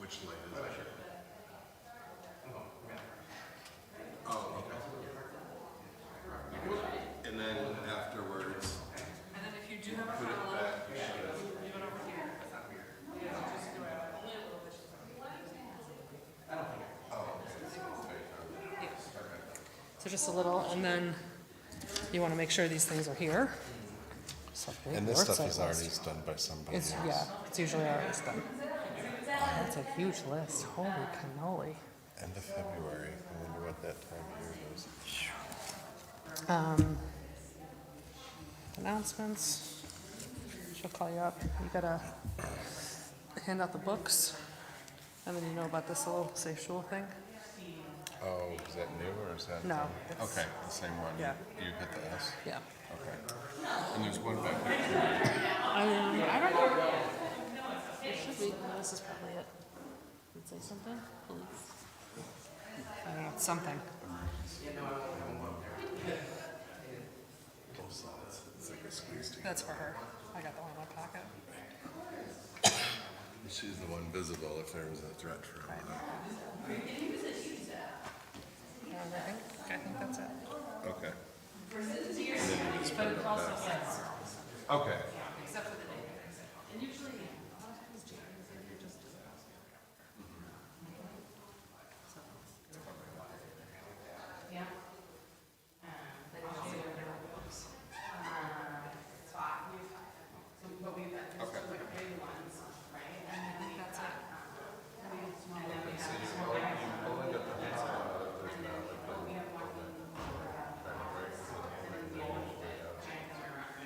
Which light is it? Oh, okay. And then afterwards, And then if you do have a put it follow-up, back. You should. leave it over here. That's not weird. Yeah, just do it only a little bit. Oh, okay. So just a little, and then you want to make sure these things are here. So And this north stuff side is list. already done by somebody It's, else. yeah, it's usually already done. Oh, that's a huge list. Holy cannoli. End of February. I wonder what that time of year is. Announcements. She'll call you up. You gotta hand out the books, and then you know about this little safe shul thing. Oh, is that new or is that? No, it's- Okay, the same one. Yeah. You hit the S? Yeah. Okay. And there's one back there. I don't know. It should be. No, this is probably it. Did it say something? Police. I don't know. It's something. Both sides. It's like a squeeze together. That's for her. I got the one in my pocket. She's the one visible if there was a threat for her. I think that's it. Okay. And then you just put it up there. Okay. Except for the date. And usually, a lot of times January, they're just. Yeah. Okay. That's it.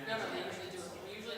No, they usually do. Usually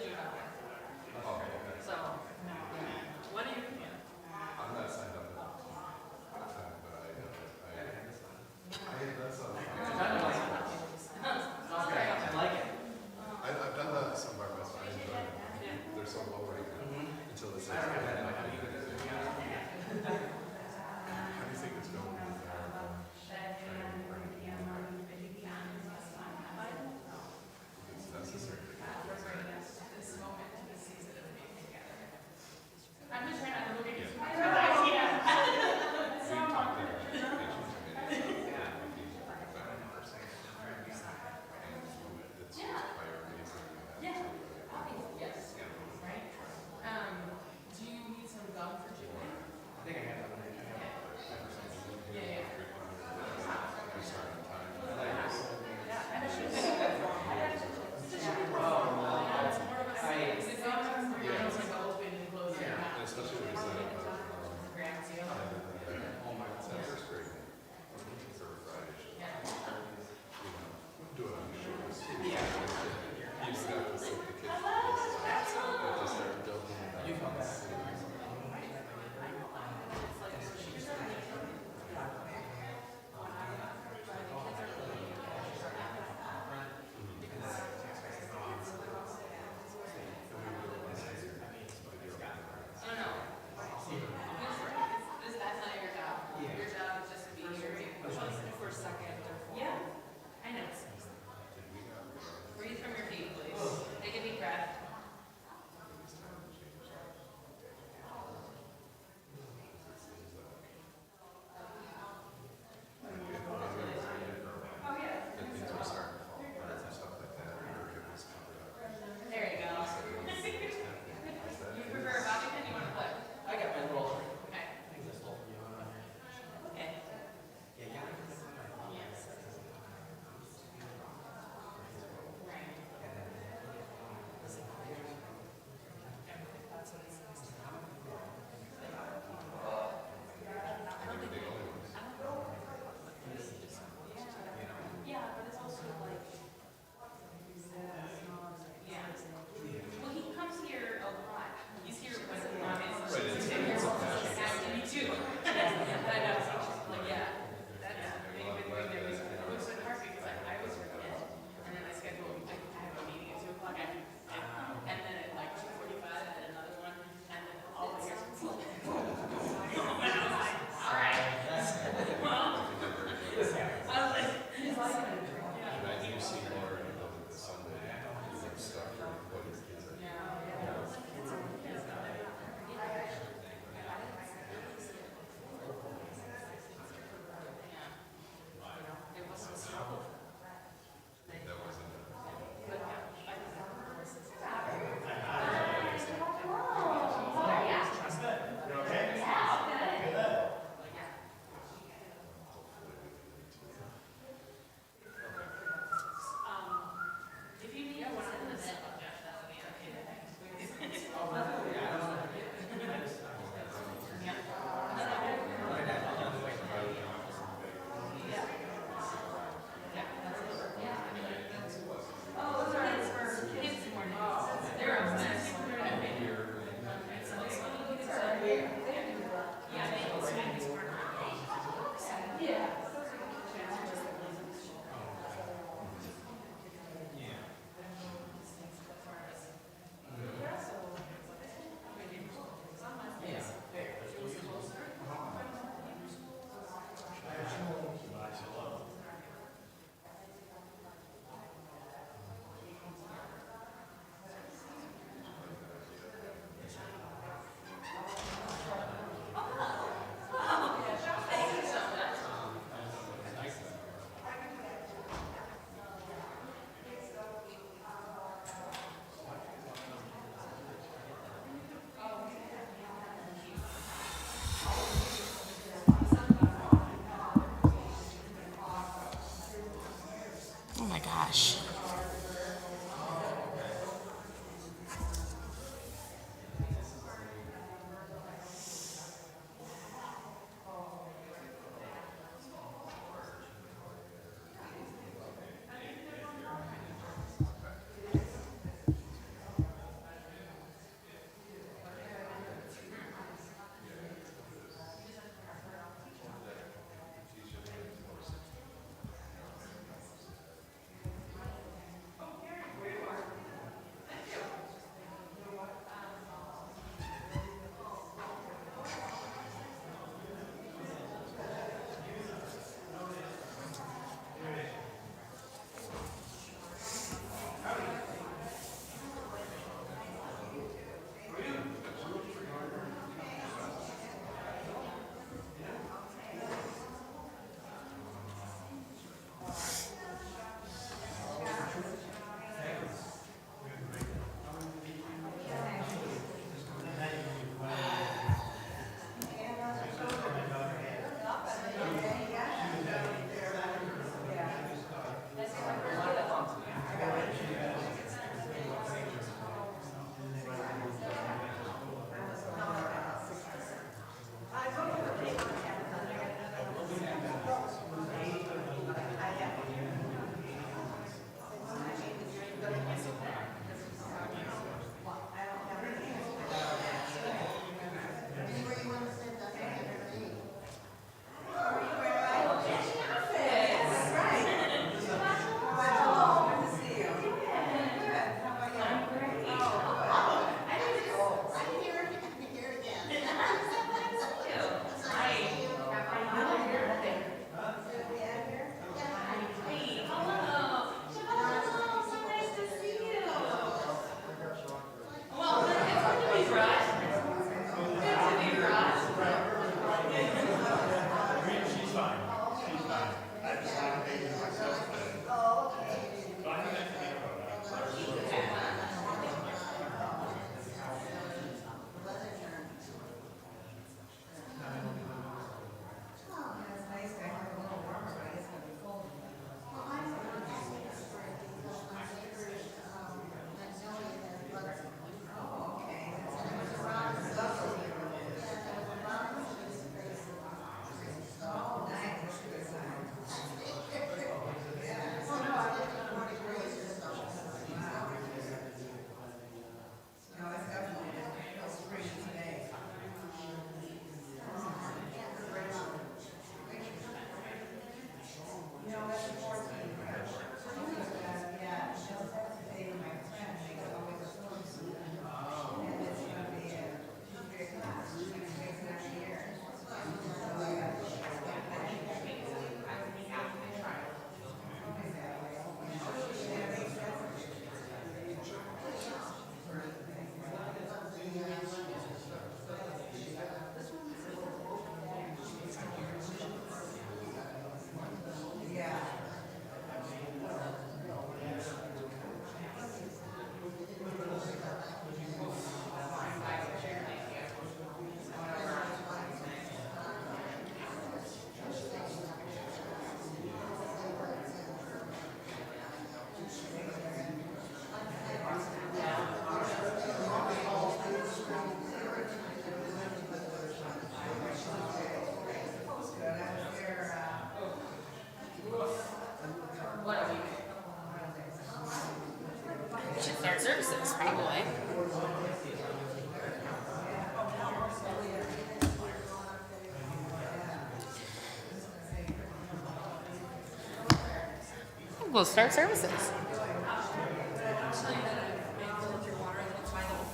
We'll start services.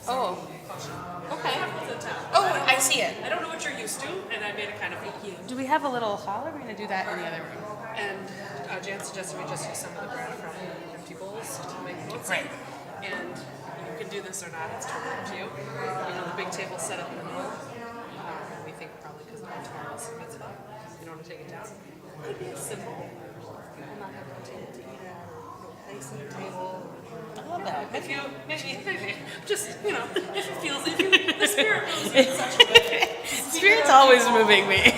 Oh. Okay. Oh, I see it. I don't know what you're used to, and I made it kind of cute. Do we have a little hall? Or are we going to do that in the other room? And Jan suggested we just use some of the bread from empty bowls to make notes. Right. And you can do this or not, it's totally up to you. You know, the big table's set up in the middle. And we think probably because tomorrow's mitzvah, you don't want to take it down. It could be a symbol. People not having a table to eat at, or no place at a table. I love that. If you, maybe, just, you know, if it feels, if you, the spirit moves you in such a way. Spirit's always moving me.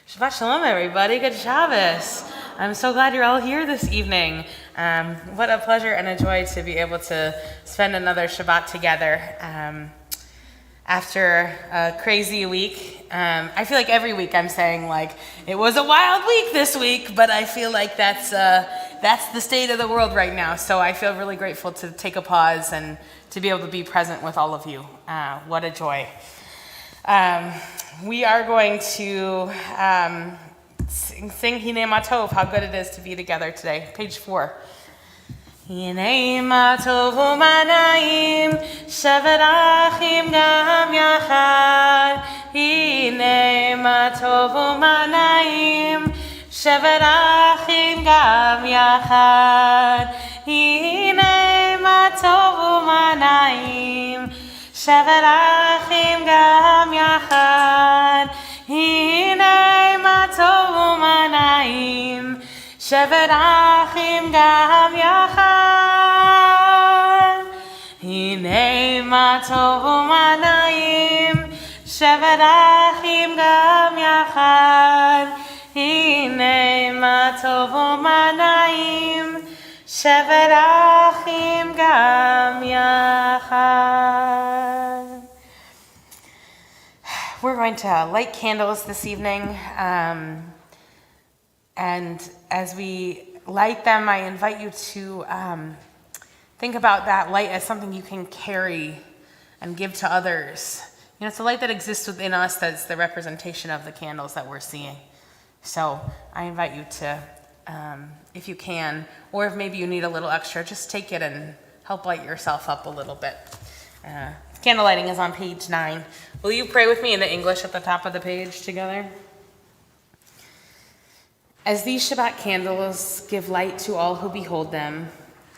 Shabbat Shalom, everybody. Good Shabbos. I'm so glad you're all here this evening. What a pleasure and a joy to be able to spend another Shabbat together. After a crazy week, I feel like every week I'm saying like it was a wild week this week, but I feel like that's the state of the world right now. So I feel really grateful to take a pause and to be able to be present with all of you. What a joy. We are going to sing Hinei Ma Tov, how good it is to be together today. Page 4. Hinei ma tov u'manayim, shevet achim gam yachad. Hinei ma tov u'manayim, shevet achim gam yachad. Hinei ma tov u'manayim, shevet achim gam yachad. Hinei ma tov u'manayim, shevet achim gam yachad. Hinei ma tov u'manayim, shevet achim gam yachad. Hinei ma tov u'manayim, shevet achim gam yachad. We're going to light candles this evening. And as we light them, I invite you to think about that light as something you can carry and give to others. You know, it's a light that exists within us that's the representation of the candles that we're seeing. So I invite you to, if you can, or if maybe you need a little extra, just take it and help light yourself up a little bit. Candle lighting is on page 9. Will you pray with me in the English at the top of the page together? As these Shabbat candles give light to all who behold them,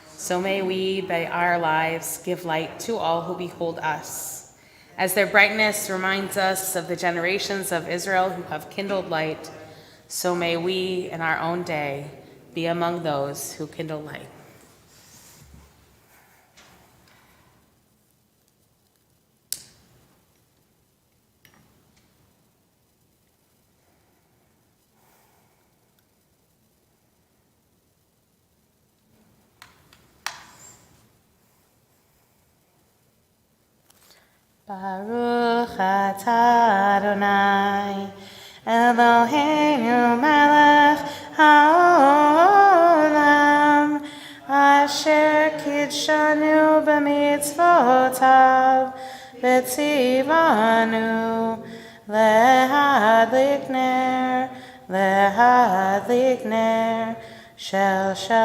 so may we, by our lives, give light to all who behold us. As their brightness reminds us of the generations of Israel who have kindled light, so may we, in our own day, be among those who kindle light. Baruch atah Adonai, Eloheinu melech haolam, asher kidshanu b'mitzvotav, v'tzivanu lehadlik ner shel Shabbat.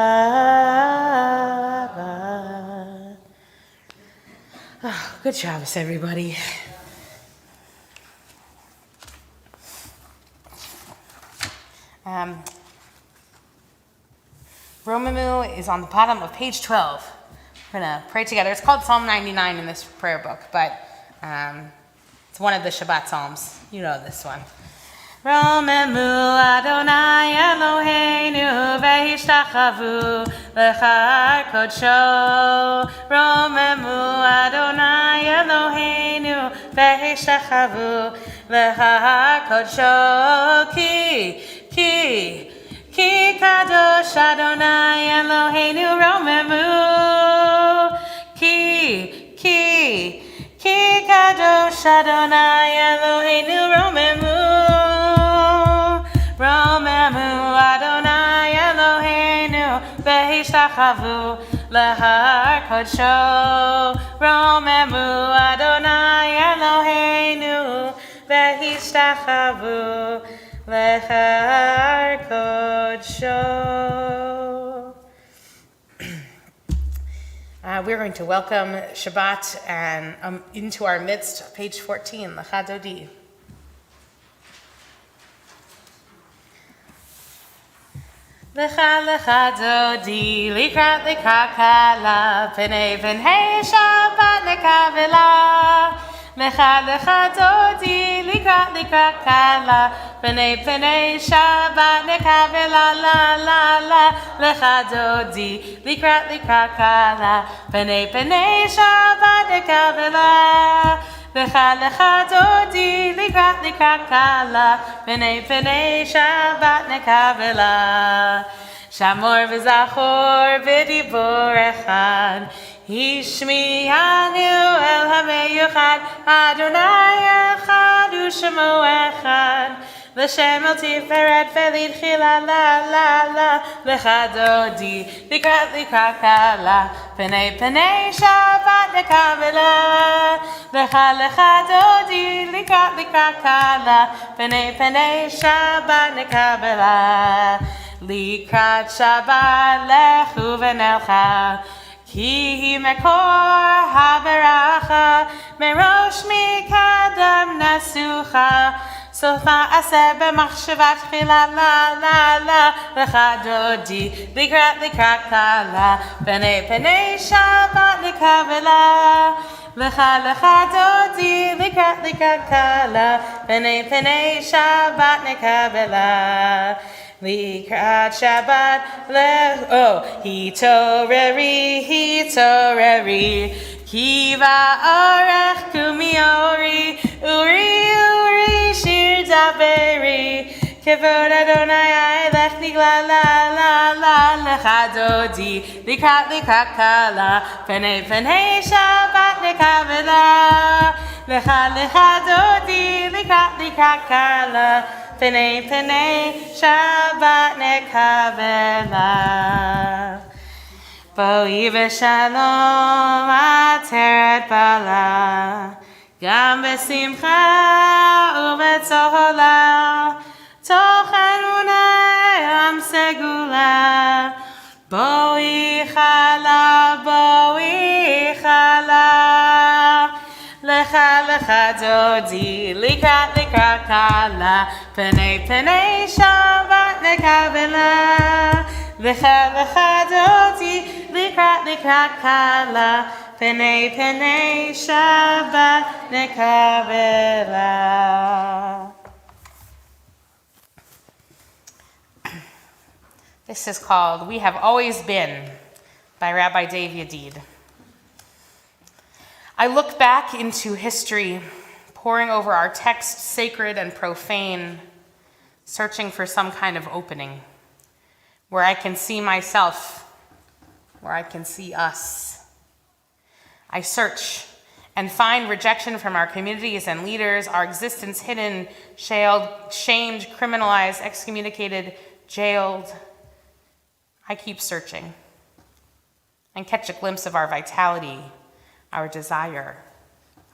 Oh, good Shabbos, everybody. Romemu is on the bottom of page 12. We're going to pray together. It's called Psalm 99 in this prayer book, but it's one of the Shabbat Psalms. You know this one. Romemu Adonai Eloheinu v'hishtachavu lecha kodsho. Romemu Adonai Eloheinu v'hishtachavu lecha kodsho. Ki kadosh Adonai Eloheinu romemu. Ki kadosh Adonai Eloheinu romemu. Romemu Adonai Eloheinu v'hishtachavu lehar kodsho. Romemu Adonai Eloheinu v'hishtachavu lehar kodsho. We're going to welcome Shabbat and into our midst, page 14, Lecha Dodi. Lecha Dodi, likrat kala, penei Shabbat nekavela. Lecha Dodi, likrat kala, penei Shabbat nekavela la. Lecha Dodi, likrat kala, penei Shabbat nekavela. Lecha Dodi, likrat kala, penei Shabbat nekavela. Shamor v'zachor v'dibor echad, Hishmiyanu el hameyuchad, Adonai echad u'shemo echad, L'shem el tiferet v'litchila la. Lecha Dodi, likrat kala, penei Shabbat nekavela. Lecha Dodi, likrat kala, penei Shabbat nekavela. Likrat Shabbat lechu v'nelcha, ki hi mekor haberacha, merosh mikadam nasucha, sofa aseh b'machshavat chila la. Lecha Dodi, likrat kala, penei Shabbat nekavela. Lecha Dodi, likrat kala, penei Shabbat nekavela. Likrat Shabbat hitoreri, kiva orech kumiori, uri shir daveri, kevod Adonai lech nigla la. Lecha Dodi, likrat kala, penei Shabbat nekavela. Lecha Dodi, likrat kala, penei Shabbat nekavela. Boi v'shalom ateret bala, gam b'simcha u'b'tzola, toch emuna am segula. Boi chala. Lecha Dodi, likrat kala, penei Shabbat nekavela. Lecha Dodi, likrat kala, penei Shabbat nekavela. This is called We Have Always Been by Rabbi Dave Yadid. I look back into history, poring over our text, sacred and profane, searching for some kind of opening where I can see myself, where I can see us. I search and find rejection from our communities and leaders, our existence hidden, shamed, criminalized, excommunicated, jailed. I keep searching and catch a glimpse of our vitality, our desire,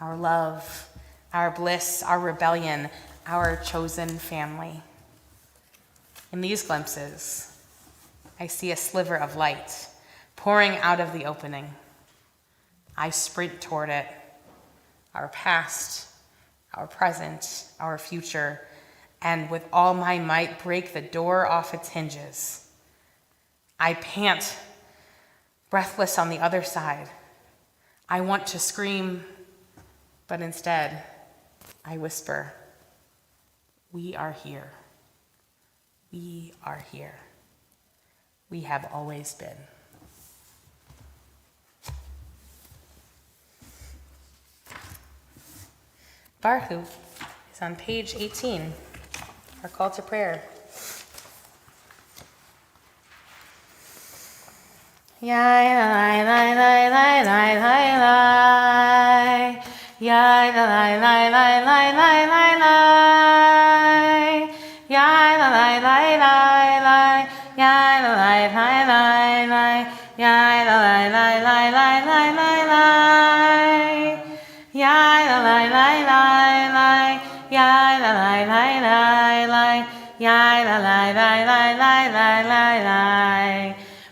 our love, our bliss, our rebellion, our chosen family. In these glimpses, I see a sliver of light pouring out of the opening. I sprint toward it, our past, our present, our future, and with all my might break the door off its hinges. I pant, breathless on the other side. I want to scream, but instead, I whisper, we are here. We are here. We have always been. Baruch is on page 18, our call to prayer.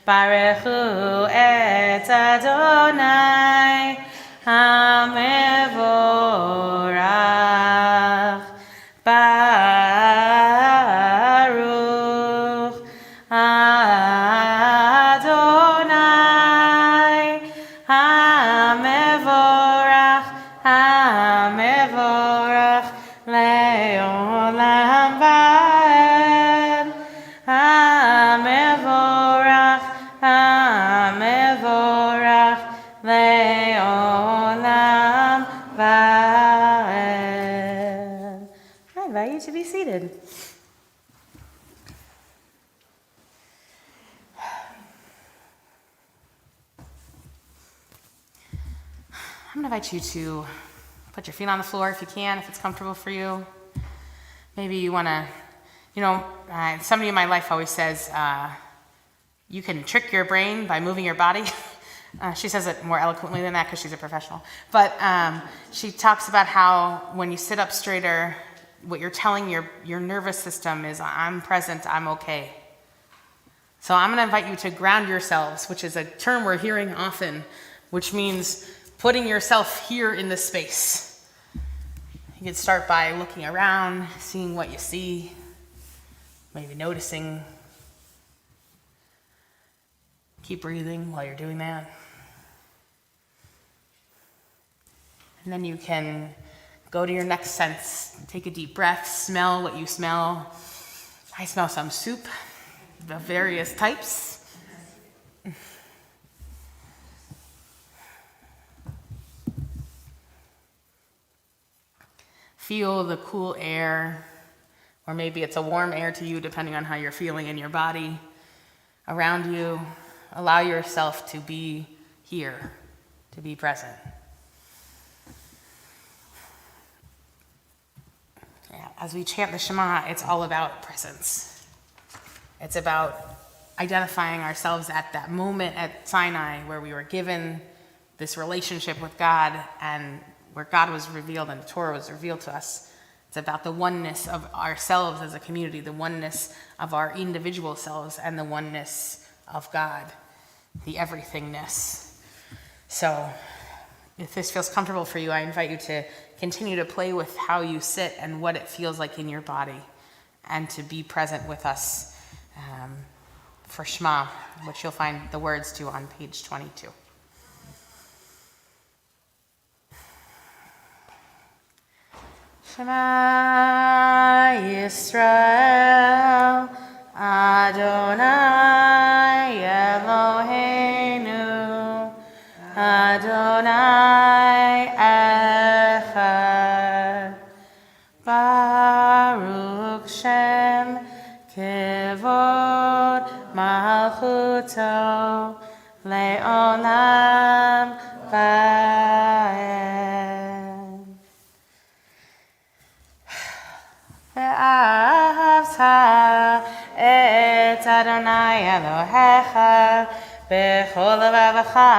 Baruch Hu et Adonai HaMevorach. Baruch Adonai HaMevorach. HaMevorach le'olam va'ed. HaMevorach. HaMevorach le'olam va'ed. I invite you to be seated. I'm going to invite you to put your feet on the floor if you can, if it's comfortable for you. Maybe you want to, somebody in my life always says, you can trick your brain by moving your body. She says it more eloquently than that because she's a professional. But she talks about how when you sit up straighter, what you're telling your nervous system is, I'm present, I'm okay. So I'm going to invite you to ground yourselves, which is a term we're hearing often, which means putting yourself here in this space. You can start by looking around, seeing what you see, maybe noticing. Keep breathing while you're doing that. And then you can go to your next sense. Take a deep breath, smell what you smell. I smell some soup of various types. Feel the cool air, or maybe it's a warm air to you, depending on how you're feeling in your body around you. Allow yourself to be here, to be present. Yeah, as we chant the Shema, it's all about presence. It's about identifying ourselves at that moment at Sinai where we were given this relationship with God and where God was revealed and the Torah was revealed to us. It's about the oneness of ourselves as a community, the oneness of our individual selves, and the oneness of God, the everythingness. So if this feels comfortable for you, I invite you to continue to play with how you sit and what it feels like in your body, and to be present with us for Shema, which you'll find the words to on page 22. Shema Yisrael Adonai Baruch Shem Kevod Malchuto Le'olam Vaed. Ve'ahavta et Adonai Elohecha bechol levavecha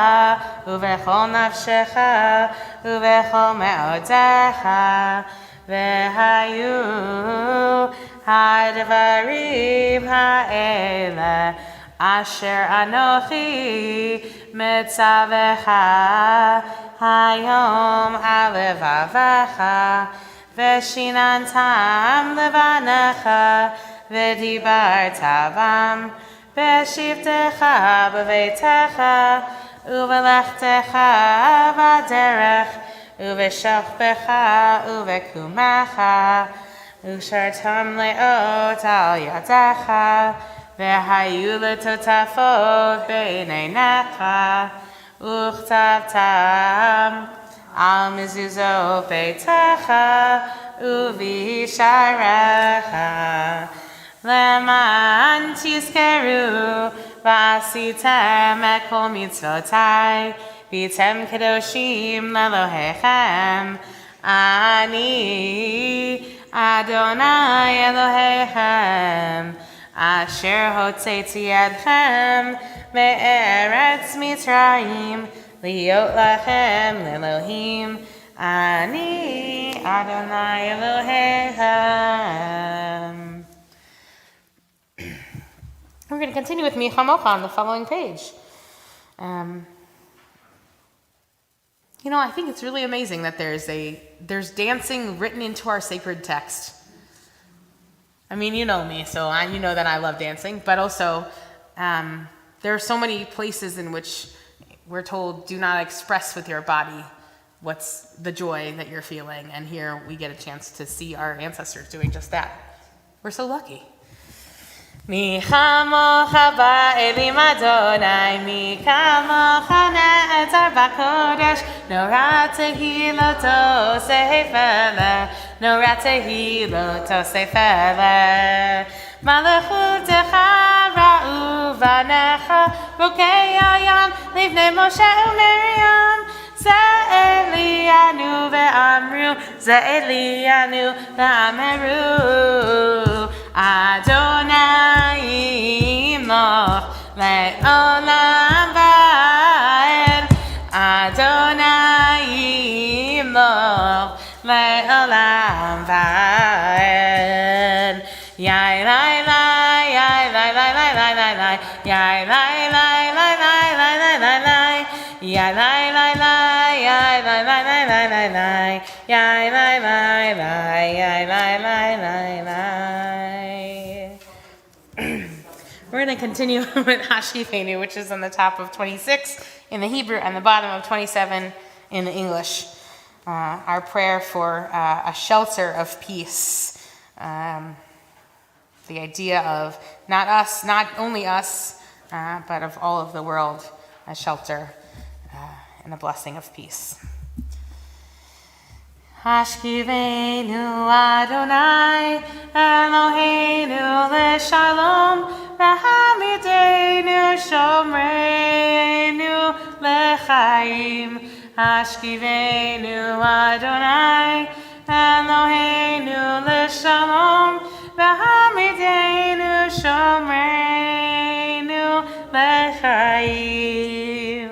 uvechol nafshecha uvechol me'odecha vehayu hadvarim ha'ele asher anochi metzavecha hayom alevavecha veshinantam levanecha v'dibartavam v'shivtecha b'veitecha uvelechtecha v'derech uv'shachbecha uv'kumecha ushartam le'ot al yadecha v'hayu letotafot b'neinecha uchtavtam al mezuzot beitecha uvisharecha leman tizkeru v'asitem et kol mitzvotai v'tem kedoshim lelohechem ani Adonai Elohechem asher hotzetzi yadchem me'eretz Mitzrayim liot lachem lelohim ani Adonai Elohechem. We're going to continue with Micha Mocha on the following page. I think it's really amazing that there's dancing written into our sacred text. I mean, you know me, so you know that I love dancing, but also there are so many places in which we're told do not express with your body what's the joy that you're feeling, and here we get a chance to see our ancestors doing just that. We're so lucky. Mi chamocha ba'elim Adonai, mi kamocha ne'etzar b'kodesh, nora tehiloto seifele, nora tehiloto seifele. Malachutecha ra'u v'necha, rokei hayam, livnei Moshe u'Miriam, Ze'elianu ve'amru, Ze'elianu ve'ameru, Adonai imloch le'olam va'ed, Adonai imloch le'olam va'ed. Yai lai lai, yai lai lai lai lai lai lai, yai lai lai lai lai lai lai lai lai, yai lai lai lai, yai lai lai lai lai lai lai, yai lai lai lai, yai lai lai lai lai. We're going to continue with Hashivenu, which is on the top of 26 in the Hebrew and the bottom of 27 in the English. Our prayer for a shelter of peace. The idea of not us, not only us, but of all of the world, a shelter and a blessing of peace. Hashkivenu Adonai Eloheinu leShalom v'hamidenu shomreinu lechaim. Hashkivenu Adonai Eloheinu leShalom v'hamidenu shomreinu lechaim.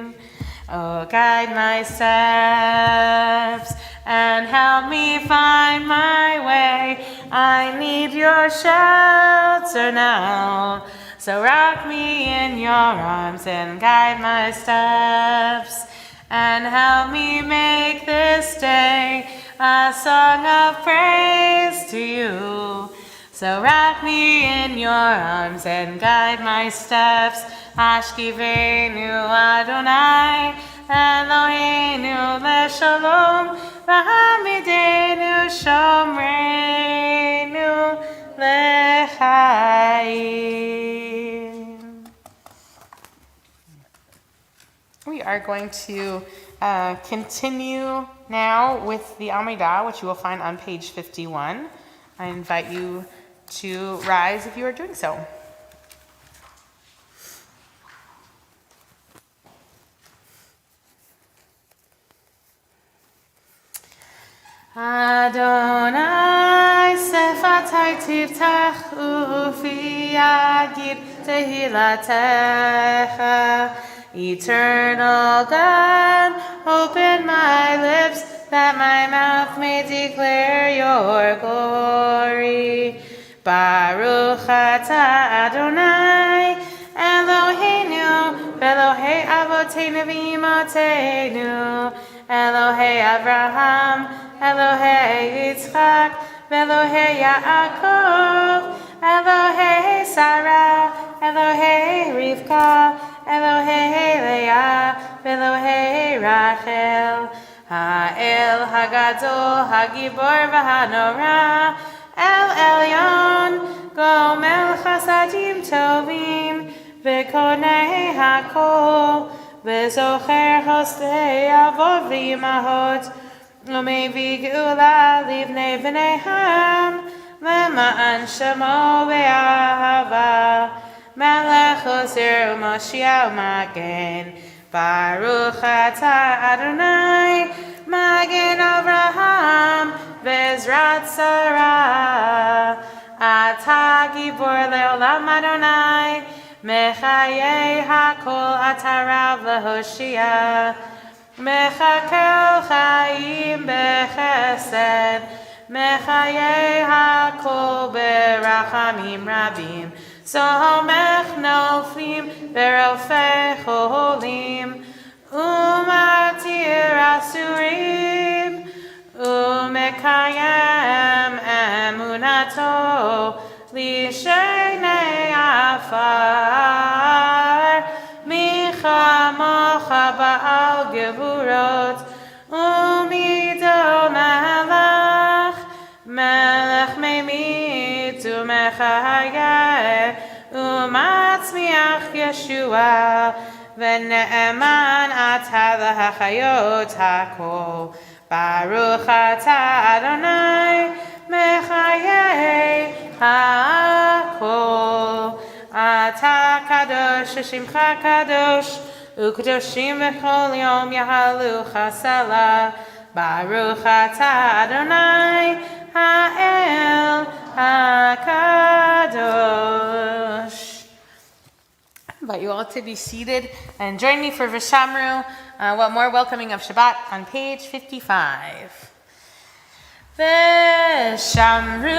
Oh, guide my steps and help me find my way. I need your shelter now. So rock me in your arms and guide my steps and help me make this day a song of praise to you. So rock me in your arms and guide my steps. Hashkivenu Adonai Eloheinu leShalom v'hamidenu shomreinu lechaim. We are going to continue now with the Amidah, which you will find on page 51. I invite you to rise if you are doing so. Adonai sefatai tiftach ufi yagid tehilatecha. Eternal God, open my lips that my mouth may declare your glory. Baruch atah Adonai Eloheinu Elohei Avoteinu v'Imotenu Elohei Avraham Elohei Yitzchak Elohei Yaakov Elohei Sarah Elohei Rivka Elohei Leah Elohei Rachel Ha'el Hagadol Hagibor v'Hanora El Elyon Gomel Chasadim Tovim V'Konei Hakol V'Zocher Hostei Avot V'Imahot U'Mevi Geula Livnei B'nei Ham L'Ma'an Shemo Be'ahava Melech Ozer U'Moshiach U'Magen Baruch atah Adonai Magen Avraham Bezrat Sarah Atah Gibor Leolam Adonai Mechayei Hakol Atah Rav Lehoshia Mechakel Chaim Bechesed Mechayei Hakol Berachamim Rabim Somech Nofim Berofei Cholim Umatir Asurim Umekayem Emunato Lishenei Afar Micha Mocha Baal Gevurot Umido Melech Melech Memit Umechayeh Umatzmiach Yeshua V'ne'eman atah l'hachayot hakol Baruch atah Adonai mechayei hakol Atah kadosh shimcha kadosh U'kadoshim v'chol yom yahalu chasala Baruch atah Adonai ha'el hakadosh. I invite you all to be seated and join me for V'Shamru, what more welcoming of Shabbat on page 55. V'Shamru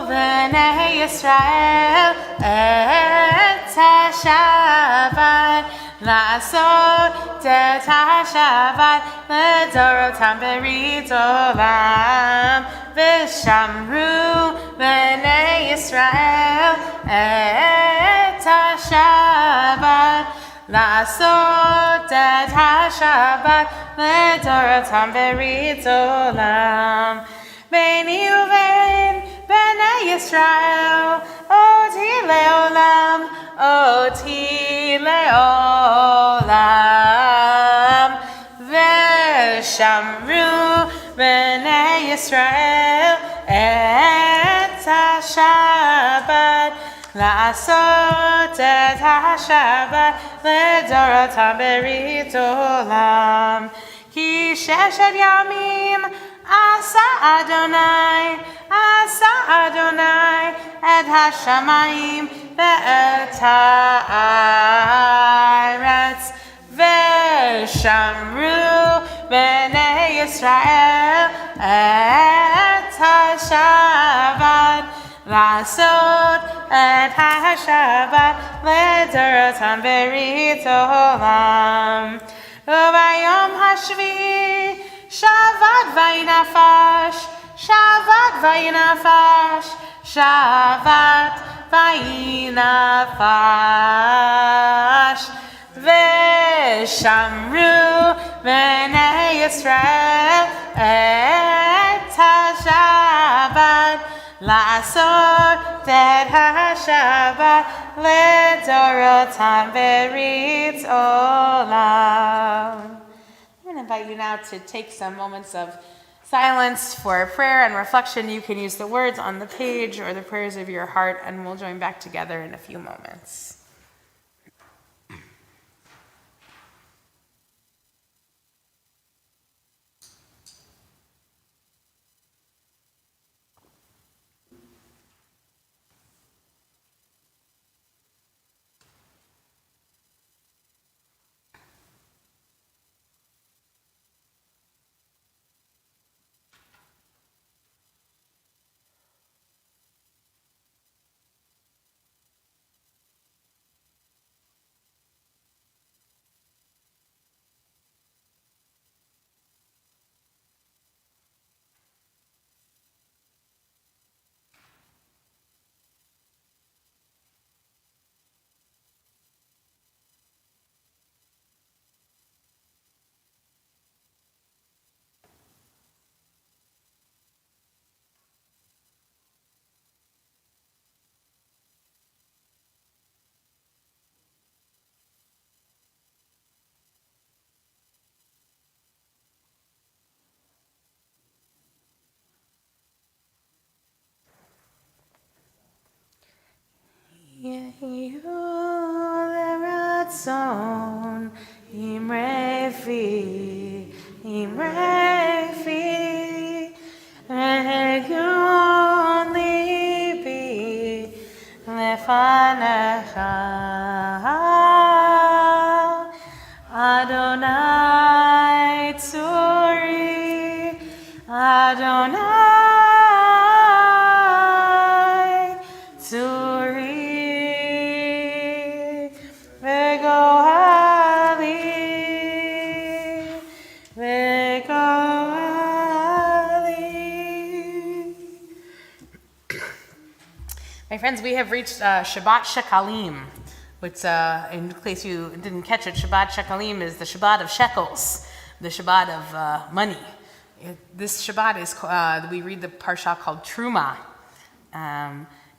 b'nei Yisrael et ha-Shabbat La'asot et ha-Shabbat L'dorotam berit olam V'Shamru b'nei Yisrael et ha-Shabbat La'asot et ha-Shabbat L'dorotam berit olam Beini uvein b'nei Yisrael Oti leolam Oti leolam V'Shamru b'nei Yisrael et ha-Shabbat La'asot et ha-Shabbat L'dorotam berit olam Ki sheshet yamim Asa Adonai et hashamayim ve'et ha'aretz ve'shamru b'nei Yisrael et ha-Shabbat La'asot et ha-Shabbat L'dorotam berit olam U'bayom hashvi'i Shabbat vayinafash, Shabbat vayinafash, Shabbat vayinafash. V'shamru b'nei Yisrael et ha-Shabbat La'asot et ha-Shabbat L'dorotam berit olam. I'm going to invite you now to take some moments of silence for prayer and reflection, you can use the words on the page or the prayers of your heart, and we'll join back together in a few moments. יהיו לרצון אמרי פי עיון ליבי לפניך אדוני צורי אדוני My friends, we have reached Shabbat Shekalim, which, in case you didn't catch it, Shabbat Shekalim is the Shabbat of shekels, the Shabbat of money. This Shabbat is, we read the parsha called Truma,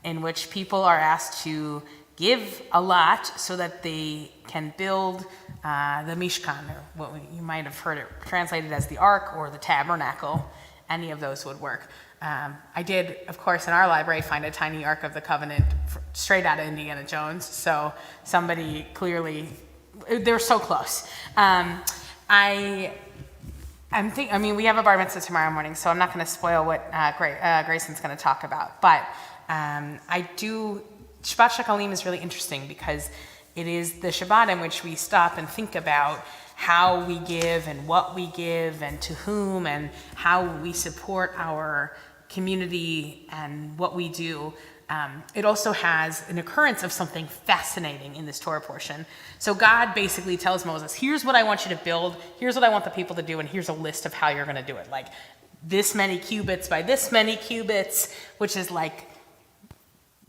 in which people are asked to give a lot so that they can build the Mishkan, or what you might have heard it translated as the Ark or the Tabernacle. Any of those would work. I did, of course, in our library find a tiny Ark of the Covenant straight out of Indiana Jones. So somebody clearly, they're so close. We have a bar mitzvah tomorrow morning, so I'm not going to spoil what Grayson's going to talk about. But Shabbat Shekalim is really interesting because it is the Shabbat in which we stop and think about how we give and what we give and to whom and how we support our community and what we do. It also has an occurrence of something fascinating in this Torah portion. So God basically tells Moses, here's what I want you to build, here's what I want the people to do, and here's a list of how you're going to do it. Like this many cubits by this many cubits, which is like,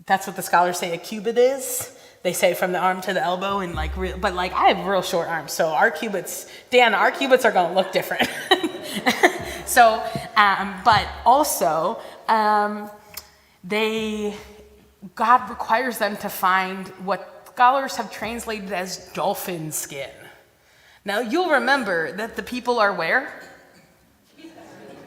that's what the scholars say a cubit is. They say from the arm to the elbow, and but I have real short arms, so our cubits are going to look different. So, but also, God requires them to find what scholars have translated as dolphin skin. Now, you'll remember that the people are where?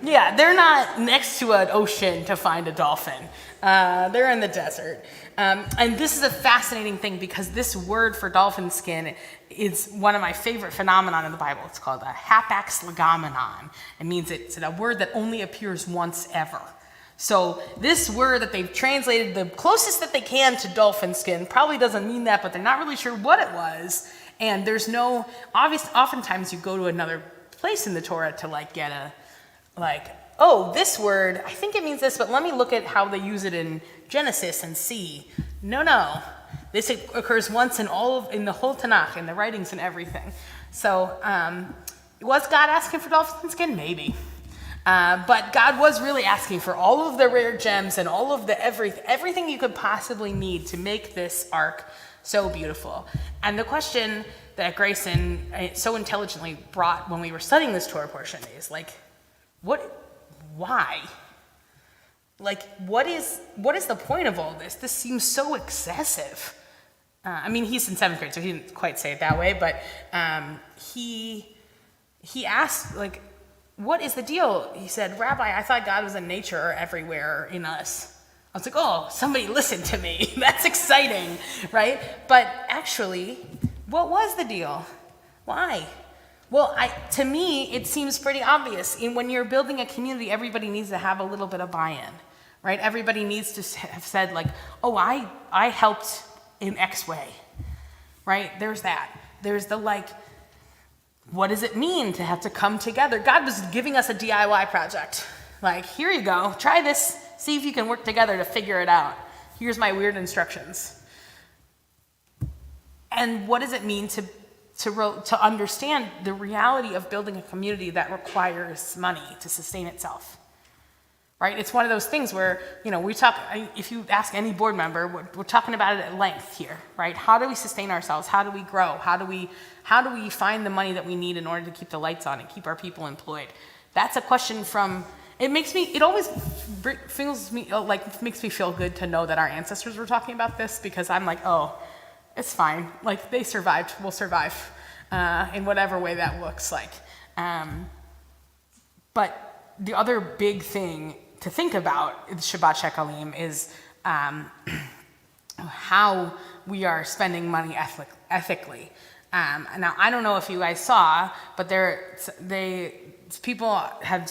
Yeah, they're not next to an ocean to find a dolphin. They're in the desert. And this is a fascinating thing because this word for dolphin skin is one of my favorite phenomenon in the Bible. It's called a hapax legomenon. It means it's a word that only appears once ever. So this word that they've translated the closest that they can to dolphin skin probably doesn't mean that, but they're not really sure what it was. And there's no obvious. Oftentimes you go to another place in the Torah to get oh, this word, I think it means this, but let me look at how they use it in Genesis and see. No. This occurs once in the whole Tanakh, in the writings and everything. So, was God asking for dolphin skin? Maybe. But God was really asking for all of the rare gems and all of the everything you could possibly need to make this ark so beautiful. And the question that Grayson so intelligently brought when we were studying this Torah portion is why? What is the point of all this? This seems so excessive. He's in 7th grade, so he didn't quite say it that way, but he asked, what is the deal? He said, Rabbi, I thought God was in nature or everywhere in us. I was like, oh, somebody listen to me. That's exciting, right? But actually, what was the deal? Why? Well, to me, it seems pretty obvious. When you're building a community, everybody needs to have a little bit of buy-in, right? Everybody needs to have said like, oh, I helped in X way, right? There's that. There's the like, what does it mean to have to come together? God was giving us a DIY project. Like, here you go, try this, see if you can work together to figure it out. Here's my weird instructions. And what does it mean to understand the reality of building a community that requires money to sustain itself? Right? It's one of those things where, we talk, if you ask any board member, we're talking about it at length here, right? How do we sustain ourselves? How do we grow? How do we find the money that we need in order to keep the lights on and keep our people employed? That's a question it always makes me feel good to know that our ancestors were talking about this, because I'm like, oh, it's fine. Like, they survived, we'll survive in whatever way that looks like. But the other big thing to think about in Shabbat Shekalim is how we are spending money ethically. Now, I don't know if you guys saw, but people have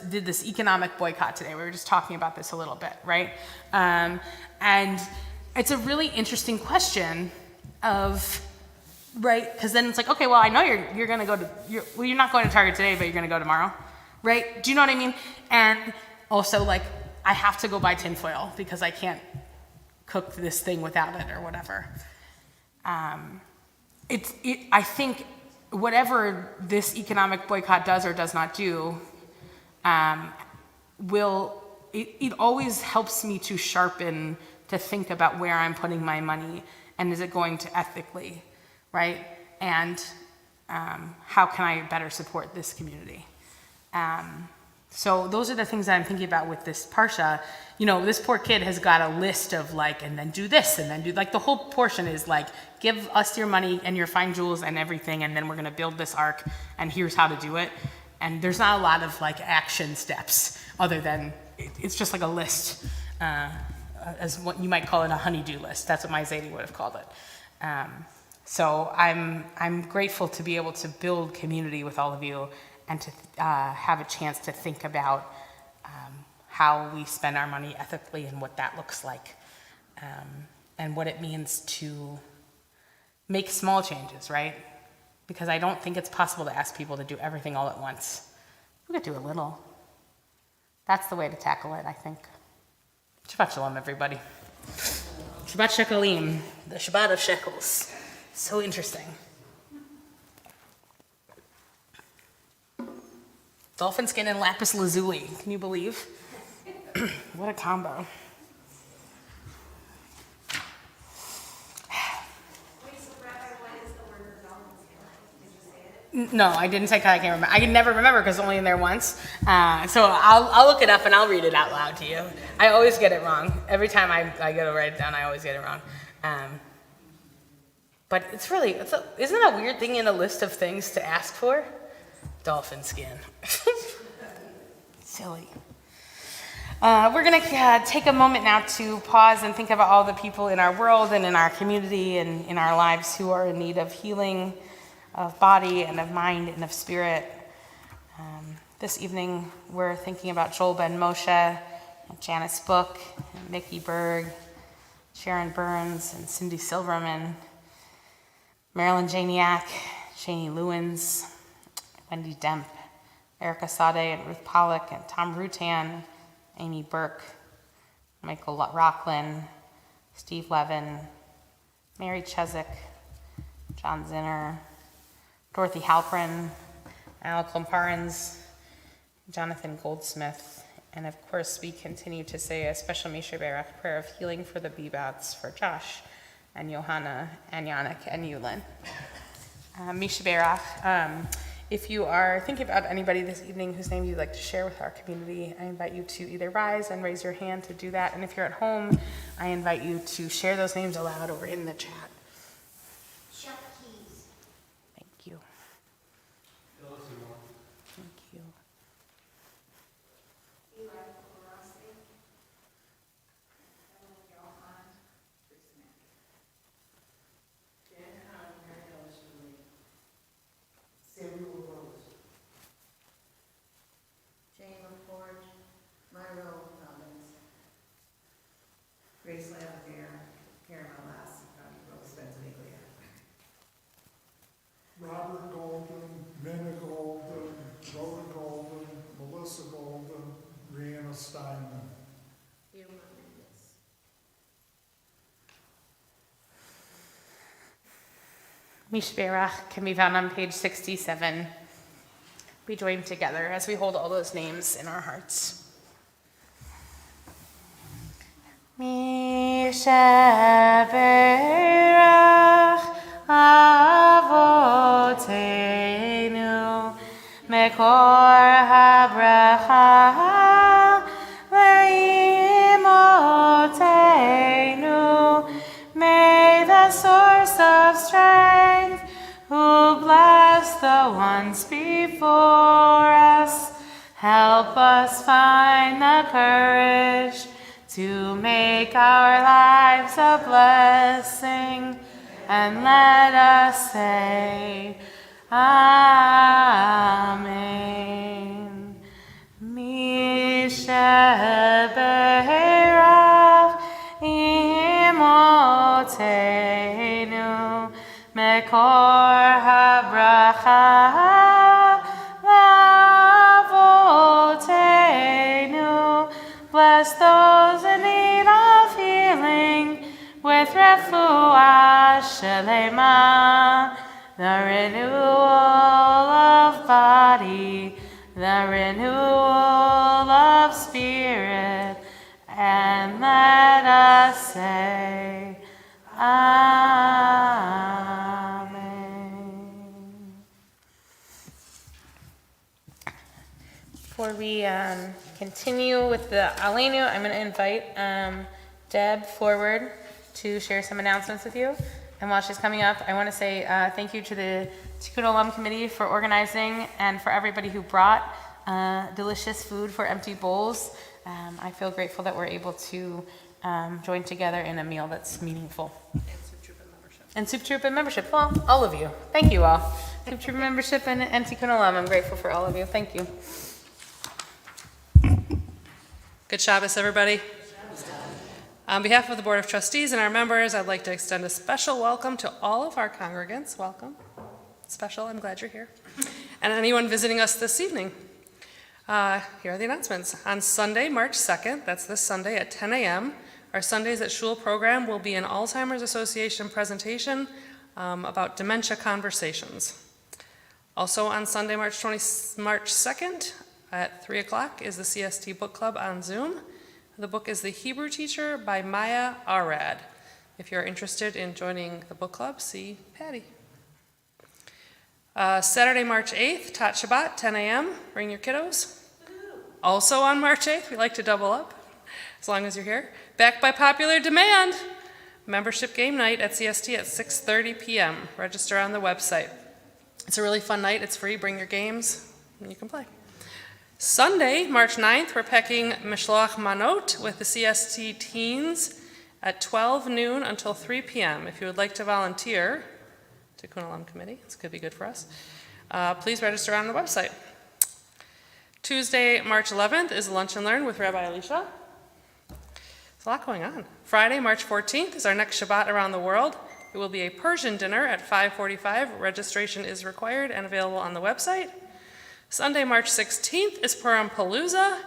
did this economic boycott today. We were just talking about this a little bit, right? And it's a really interesting question right? Because then it's like, okay, well, I know you're going to go you're not going to Target today, but you're going to go tomorrow, right? Do you know what I mean? And also, like, I have to go buy tinfoil because I can't cook this thing without it or whatever. I think whatever this economic boycott does or does not do, it always helps me to sharpen, to think about where I'm putting my money, and is it going to ethically, right? And how can I better support this community? So those are the things that I'm thinking about with this Parsha. This poor kid has got a list of like, and then do this, and then do, like, the whole portion is like, give us your money and your fine jewels and everything, and then we're going to build this ark, and here's how to do it. And there's not a lot of like action steps other than, it's just like a list, as what you might call it, a honey-do list. That's what my Zadie would have called it. So I'm grateful to be able to build community with all of you, and to have a chance to think about how we spend our money ethically and what that looks like, and what it means to make small changes, right? Because I don't think it's possible to ask people to do everything all at once. We could do a little. That's the way to tackle it, I think. Shabbat Shalom, everybody. Shabbat Shekalim, the Shabbat of shekels. So interesting. Dolphin skin and lapis lazuli. Can you believe? What a combo. No, I didn't say I can't remember. I can never remember because it's only in there once. So I'll look it up and I'll read it out loud to you. I always get it wrong. Every time I go to write it down, I always get it wrong. But isn't that a weird thing in a list of things to ask for? Dolphin skin. Silly. We're going to take a moment now to pause and think about all the people in our world and in our community and in our lives who are in need of healing, of body and of mind and of spirit. This evening, we're thinking about Joel Ben Moshe, and Janice Book, and Nikki Berg, Sharon Burns, and Cindy Silverman, Marilyn Janiak, Janie Lewins, Wendy Demp, Erica Sade, and Ruth Pollock, and Tom Rutan, Amy Burke, Michael Rockland, Steve Levin, Mary Chezik, John Zinner, Dorothy Halprin, Al Klomparens, Jonathan Goldsmith, and of course we continue to say a special Misha Berach prayer of healing for the Bebats, for Josh and Johanna and Yannick and Yulin. Misha Berach, if you are thinking about anybody this evening whose name you'd like to share with our community, I invite you to either rise and raise your hand to do that, and if you're at home, I invite you to share those names aloud or in the chat. Thank you. Thank you. Mishberach can be found on page 67. We join together as we hold all those names in our hearts. Mishberach Avotenu Mekor HaBracha Leimotenu. May the source of strength, who bless the ones before us, help us find the courage to make our lives a blessing, and let us say, Amen. Misheberach imotenu mekor habracha lavotenu. Bless those in need of healing with refuah shelema, the renewal of body, the renewal of spirit, and let us say, Amen. Before we continue with the Aleinu, I'm going to invite Deb forward to share some announcements with you. And while she's coming up, I want to say thank you to the Tikkun Olam Committee for organizing, and for everybody who brought delicious food for empty bowls. I feel grateful that we're able to join together in a meal that's meaningful. And Soup Troop and membership. Well, all of you. Thank you all. Soup Troop membership and Tikkun Olam. I'm grateful for all of you. Thank you. Good Shabbos, everybody. On behalf of the Board of Trustees and our members, I'd like to extend a special welcome to all of our congregants. Welcome. Special, I'm glad you're here. And anyone visiting us this evening. Here are the announcements. On Sunday, March 2nd, that's this Sunday at 10 a.m., our Sundays at Shul program will be an Alzheimer's Association presentation about dementia conversations. Also on Sunday, March 2nd at 3 o'clock is the CST Book Club on Zoom. The book is The Hebrew Teacher by Maya Arad. If you're interested in joining the book club, see Patty. Saturday, March 8th, Tat Shabbat, 10 a.m. Bring your kiddos. Also on March 8th, we like to double up, as long as you're here. Back by popular demand, membership game night at CST at 6:30 p.m. Register on the website. It's a really fun night. It's free. Bring your games, and you can play. Sunday, March 9th, we're packing Mishloach Manot with the CST teens at 12 noon until 3 p.m. If you would like to volunteer, Tikkun Olam Committee, this could be good for us, please register on the website. Tuesday, March 11th is Lunch and Learn with Rabbi Alicia. There's a lot going on. Friday, March 14th is our next Shabbat around the world. It will be a Persian dinner at 5:45. Registration is required and available on the website. Sunday, March 16th is Purim Palooza.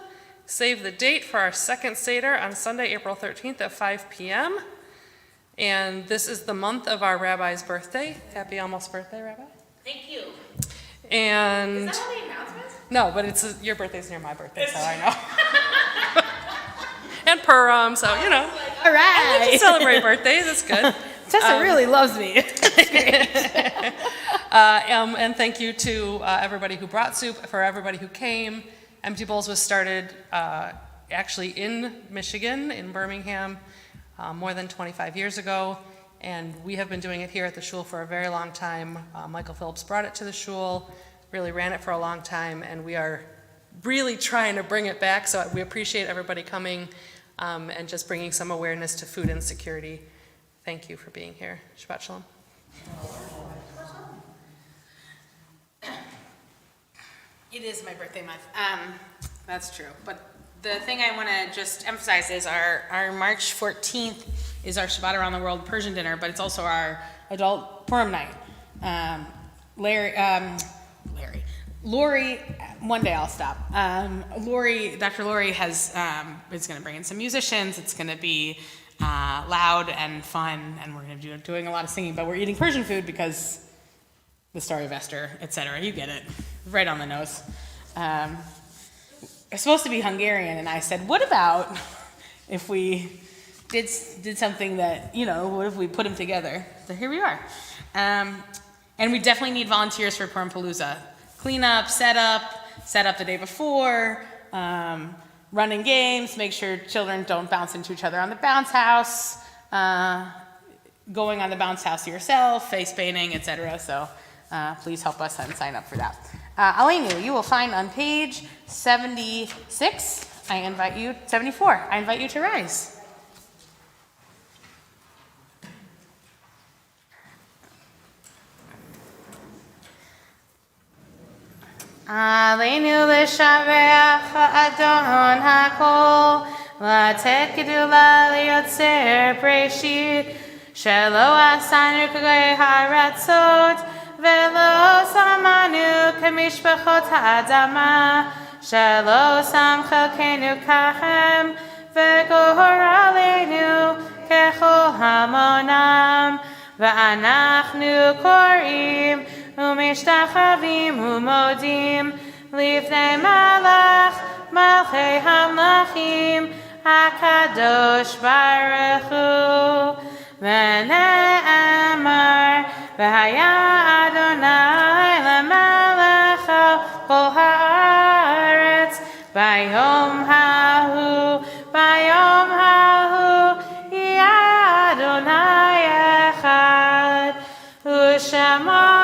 Save the date for our second Seder on Sunday, April 13th at 5 p.m. And this is the month of our rabbi's birthday. Happy almost birthday, Rabbi. Thank you. And Is that all the announcements? no, but your birthday's near my birthday, so I know. And Purim, so you know. All right. I like to celebrate birthdays. That's good. Tessa really loves me. And thank you to everybody who brought soup, for everybody who came. Empty Bowls was started actually in Michigan, in Birmingham, more than 25 years ago. And we have been doing it here at the shul for a very long time. Michael Phillips brought it to the shul, really ran it for a long time, and we are really trying to bring it back. So we appreciate everybody coming and just bringing some awareness to food insecurity. Thank you for being here. Shabbat Shalom. It is my birthday month. That's true. But the thing I want to just emphasize is our March 14th is our Shabbat Around the World Persian dinner, but it's also our adult Purim night. Lori, one day I'll stop. Dr. Lori is going to bring in some musicians. It's going to be loud and fun, and we're going to be doing a lot of singing, but we're eating Persian food because the Story of Esther, etc. You get it, right on the nose. It's supposed to be Hungarian, and I said, what about if we did something that, what if we put them together? So here we are. And we definitely need volunteers for Purim-Palooza. Clean up, set up the day before, running games, make sure children don't bounce into each other on the bounce house, going on the bounce house yourself, face painting, etc. So please help us and sign up for that. Alenu, you will find on page 76, 74, I invite you to rise. Aleinu l'shaveach ha'adon ha'kol, לתת גדולה ליוצר בראשית, שלא עשנו כגוי הרצות, ולא שמנו כמשפחות האדמה, שלא שם חלקנו ככם, וגורלנו ככל המונם, ואנחנו קוראים ומשתחווים ומודים לפני מלך מלכי המלכים הקדוש ברוך הוא. ונאמר והיה אדוני למלך על כל הארץ ביום ההוא יהיה אדוני אחד ושמו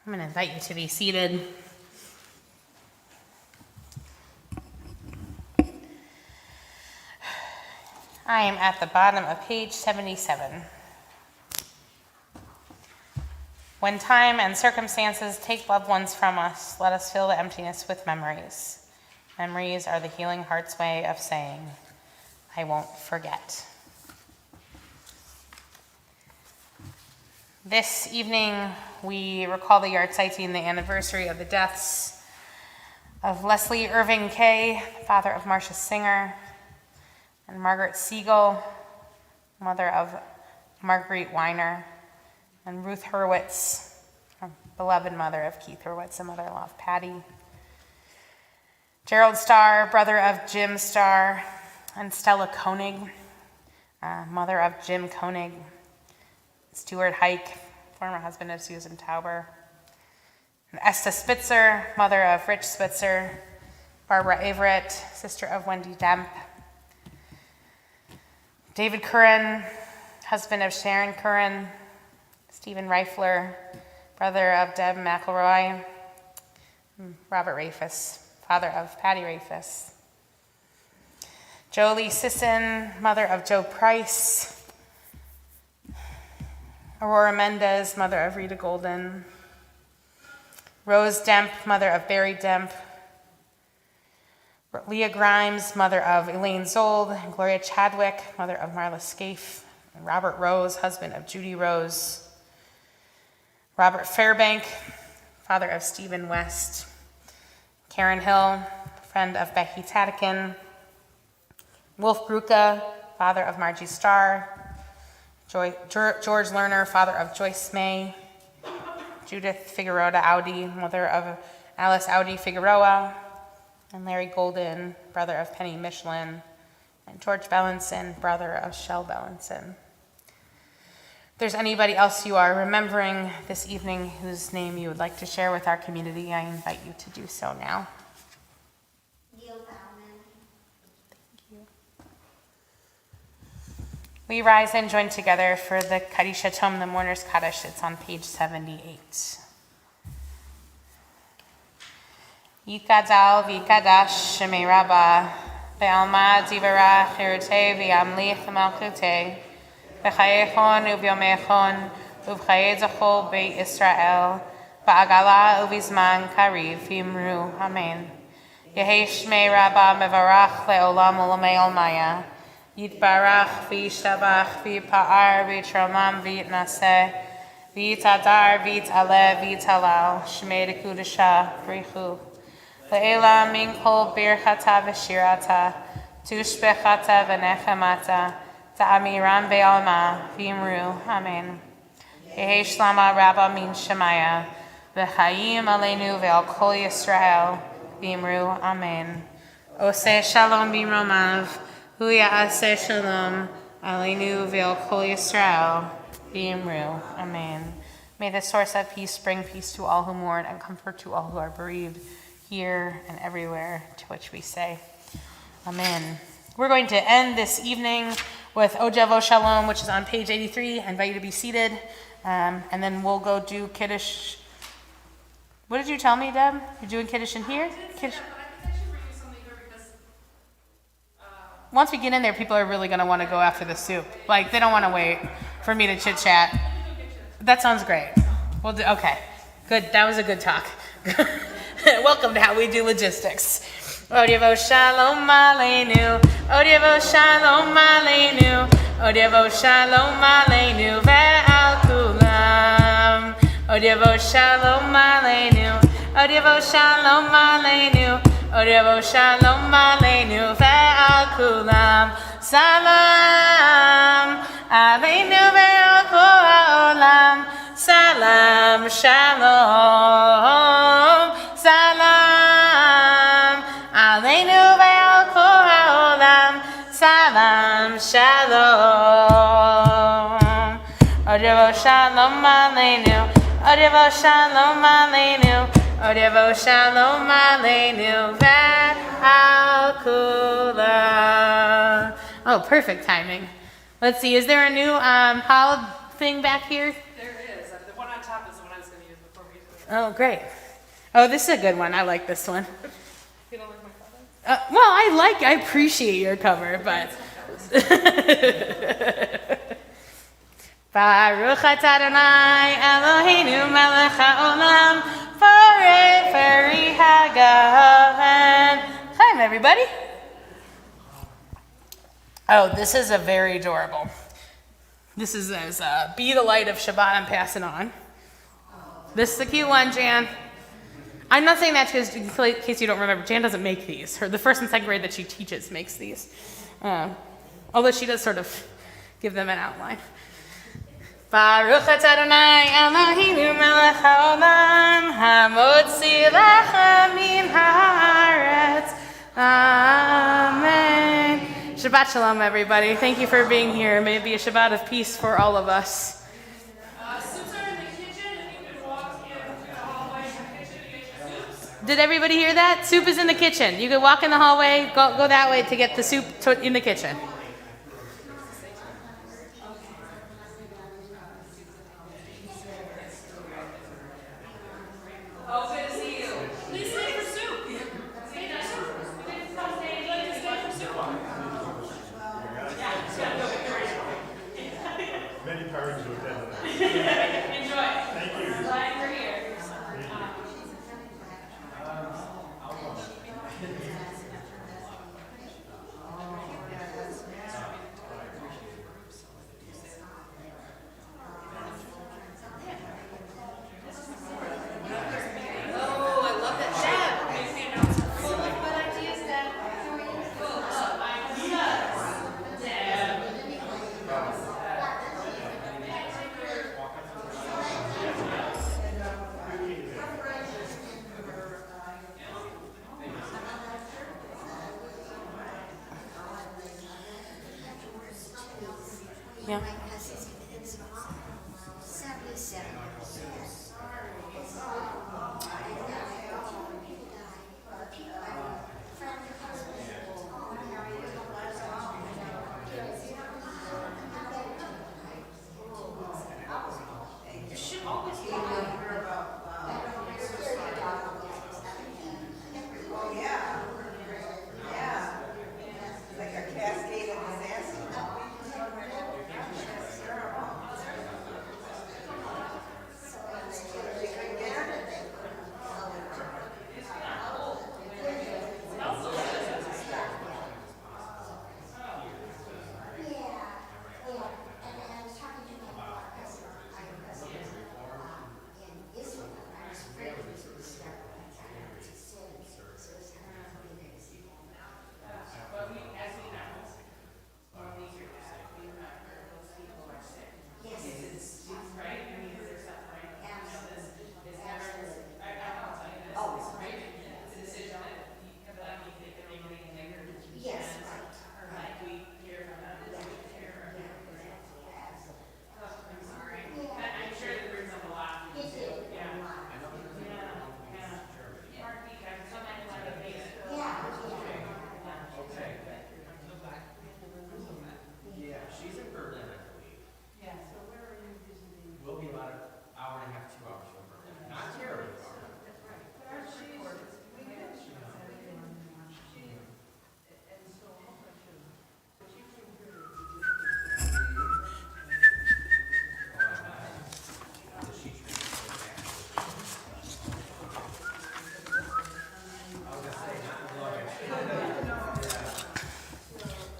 I'm going to invite you to be seated. I am at the bottom of page 77. When time and circumstances take loved ones from us, let us fill the emptiness with memories. Memories are the healing heart's way of saying, I won't forget. This evening, we recall the Yartzeitin, the anniversary of the deaths of Leslie Irving Kay, father of Marcia Singer, and Margaret Siegel, mother of Marguerite Weiner, and Ruth Hurwitz, beloved mother of Keith Hurwitz, and mother-in-law of Patty. Gerald Starr, brother of Jim Starr, and Stella Koenig, mother of Jim Koenig. Stuart Hike, former husband of Susan Tauber. And Esta Spitzer, mother of Rich Spitzer. Barbara Averett, sister of Wendy Demp. David Curran, husband of Sharon Curran. Stephen Reifler, brother of Deb McElroy. Robert Rafus, father of Patty Rafus. Jolie Sisson, mother of Joe Price. Aurora Mendez, mother of Rita Golden. Rose Demp, mother of Barry Demp. Leah Grimes, mother of Elaine Zold. Gloria Chadwick, mother of Marla Scaife. Robert Rose, husband of Judy Rose. Robert Fairbank, father of Stephen West. Karen Hill, friend of Becky Tatikin. Wolf Gruka, father of Margie Starr. George Lerner, father of Joyce May. Judith Figueroa Audi, mother of Alice Audi Figueroa. And Larry Golden, brother of Penny Michelin. And George Bellinson, brother of Shell Bellinson. If there's anybody else you are remembering this evening whose name you would like to share with our community, I invite you to do so now. We rise and join together for the Kaddish Tom, the Mourner's Kaddish. It's on page 78. Yikadal v'yikadash shemei Rabba, ve'alma divarach hirutei v'yamlich malchutei, v'chayechon u'vyomechon u'v'chayei zachol beit Yisrael, v'agala u'vizman kariv v'imru, amen. Yehei shmei Rabba mevarach le'olam u'lamei olmaya, Yitbarach v'yishtabach v'yipa'ar v'yitramam v'yitnaseh v'yitadar v'yitaleh v'yitalal Shmei Dekudasha Brichu Le'ela min kol birchata v'shirata tushbechata v'nechemata ta'amiram be'alma v'imru Amen. Yehi shlama rabba min shemaya v'chayim aleinu ve'al kol Yisrael v'imru Amen. Oseh shalom b'imromav hu ya'aseh shalom aleinu ve'al kol Yisrael v'imru Amen. May the source of peace bring peace to all who mourn and comfort to all who are bereaved here and everywhere, to which we say Amen. We're going to end this evening with Ojevo Shalom, which is on page 83. I invite you to be seated. And then we'll go do Kiddush. What did you tell me, Deb? You're doing Kiddush in here? Kiddush. Once we get in there, people are really going to want to go after the soup. Like, they don't want to wait for me to chit-chat. That sounds great. We'll do, okay. Good. That was a good talk. Welcome to How We Do Logistics. Odevo Shalom Aleinu. Odevo Shalom Aleinu. Odevo Shalom Aleinu ve'al kulam. Odevo Shalom Aleinu. Odevo Shalom Aleinu. Odevo Shalom Aleinu ve'al kulam. Salam Aleinu ve'al kol ha'olam. Salam Shalom. Salam Aleinu ve'al kol ha'olam. Salam Shalom. Odevo Shalom Aleinu. Odevo Shalom Aleinu. Odevo Shalom Aleinu ve'al kula. Oh, perfect timing. Let's see, is there a new holiday thing back here? There is. The one on top is the one I was going to use before we did it. Oh, great. Oh, this is a good one. I like this one. You don't like my cover? Well, I appreciate your cover, but. Baruch atah Adonai Eloheinu melech haolam forever hagaven. Hi, everybody. Oh, this is a very adorable. This is as Be the Light of Shabbat I'm passing on. This is a cute one, Jan. I'm not saying that because, in case you don't remember, Jan doesn't make these. The first and second grade that she teaches makes these. Although she does sort of give them an outline. Baruch atah Adonai Eloheinu melech haolam hamotzi lecha min haaretz. Amen. Shabbat shalom, everybody. Thank you for being here. May it be a Shabbat of peace for all of us. Soups are in the kitchen, and you can walk in the hallway in the kitchen to get your soups. Did everybody hear that? Soup is in the kitchen. You can walk in the hallway, go that way to get the soup in the kitchen. Oh, good to see you. Please stay for soup. Stay for soup. Would you like to stay for soup? Many parents who attend that. Enjoy. Thank you. Glad you're here. Oh, I love that. Deb, make the announcement. Full of good ideas, Deb. Full of ideas. Deb. Yeah. Like a cascade of disaster.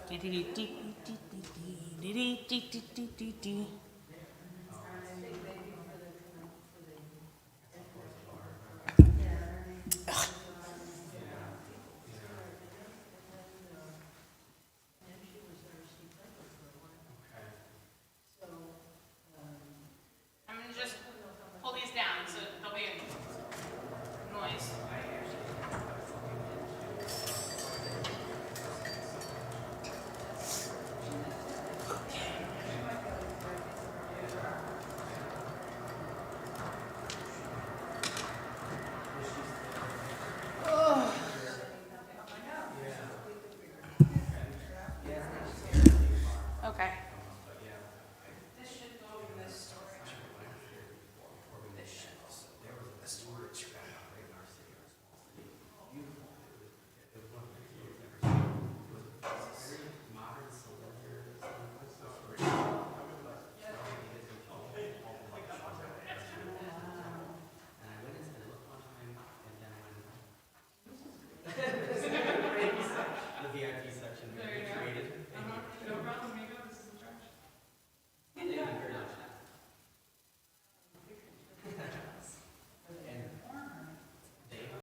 Dee, dee, dee, dee, dee, dee, dee, dee, dee, dee, dee, dee, dee.